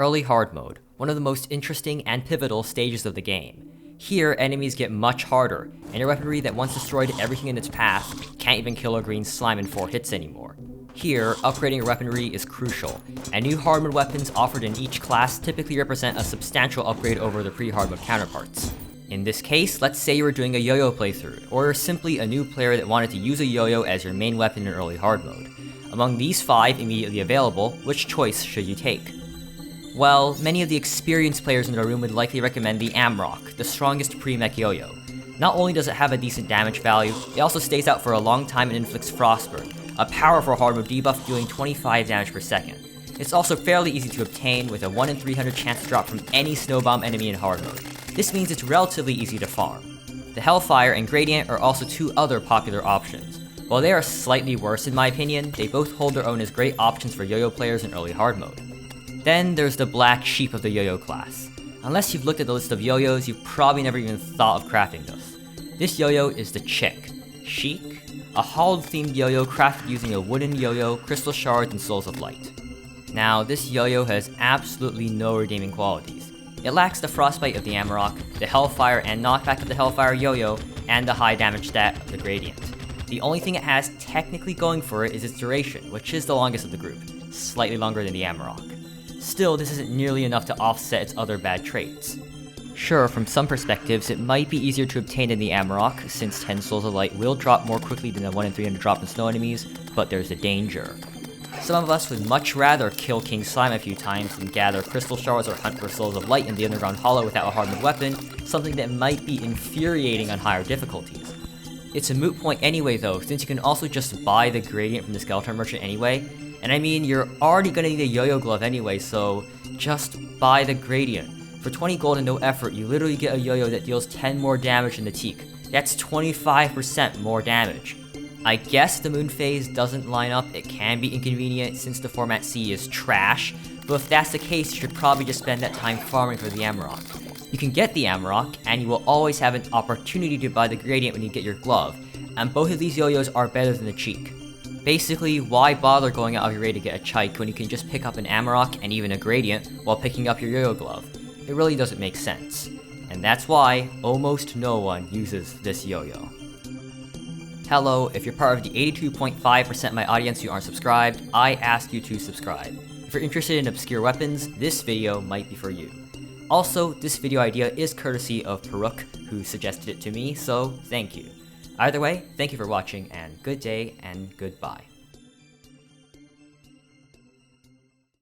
Early hard mode, one of the most interesting and pivotal stages of the game. Here, enemies get much harder, and your weaponry that once destroyed everything in its path can't even kill a green slime in 4 hits anymore. Here, upgrading your weaponry is crucial, and new hard mode weapons offered in each class typically represent a substantial upgrade over the pre-hard mode counterparts. In this case, let's say you were doing a yo-yo playthrough, or simply a new player that wanted to use a yo-yo as your main weapon in early hard mode. Among these 5 immediately available, which choice should you take? Well, many of the experienced players in the room would likely recommend the Amrock, the strongest pre-mech yo-yo. Not only does it have a decent damage value, it also stays out for a long time and inflicts Frostburn, a powerful hard mode debuff dealing 25 damage per second. It's also fairly easy to obtain with a 1 in 300 chance to drop from any snowbomb enemy in hard mode. This means it's relatively easy to farm. The Hellfire and Gradient are also 2 other popular options. While they are slightly worse in my opinion, they both hold their own as great options for yo-yo players in early hard mode. Then there's the black sheep of the yo-yo class. Unless you've looked at the list of yo-yos, you've probably never even thought of crafting this. This yo-yo is the Chick. Chic? A Hald-themed yo-yo crafted using a wooden yo-yo, crystal shards, and souls of light. Now, this yo-yo has absolutely no redeeming qualities. It lacks the frostbite of the Amarok, the Hellfire and knockback of the Hellfire yo-yo, and the high damage stat of the Gradient. The only thing it has technically going for it is its duration, which is the longest of the group, slightly longer than the Amarok. Still, this isn't nearly enough to offset its other bad traits. Sure, from some perspectives, it might be easier to obtain than the Amarok, since 10 Souls of Light will drop more quickly than a 1 in 300 drop in snow enemies, but there's a danger. Some of us would much rather kill King Slime a few times than gather crystal shards or hunt for Souls of Light in the underground hollow without a hard mode weapon, something that might be infuriating on higher difficulties. It's a moot point anyway though, since you can also just buy the Gradient from the Skeleton Merchant anyway, and I mean, you're already gonna need a yo-yo glove anyway, so just buy the Gradient. For 20 gold and no effort, you literally get a yo-yo that deals 10 more damage than the Teak. That's 25% more damage. I guess the Moon Phase doesn't line up, it can be inconvenient since the Format C is trash, but if that's the case, you should probably just spend that time farming for the Amarok. You can get the Amarok, and you will always have an opportunity to buy the Gradient when you get your glove, and both of these yo-yos are better than the Cheek. Basically, why bother going out of your way to get a Chike when you can just pick up an Amarok and even a Gradient while picking up your yo-yo glove? It really doesn't make sense. And that's why almost no one uses this yo-yo. Hello, if you're part of the 82.5% of my audience who aren't subscribed, I ask you to subscribe. If you're interested in obscure weapons, this video might be for you. Also, this video idea is courtesy of Paruk, who suggested it to me, so thank you. Either way, thank you for watching, and good day and goodbye.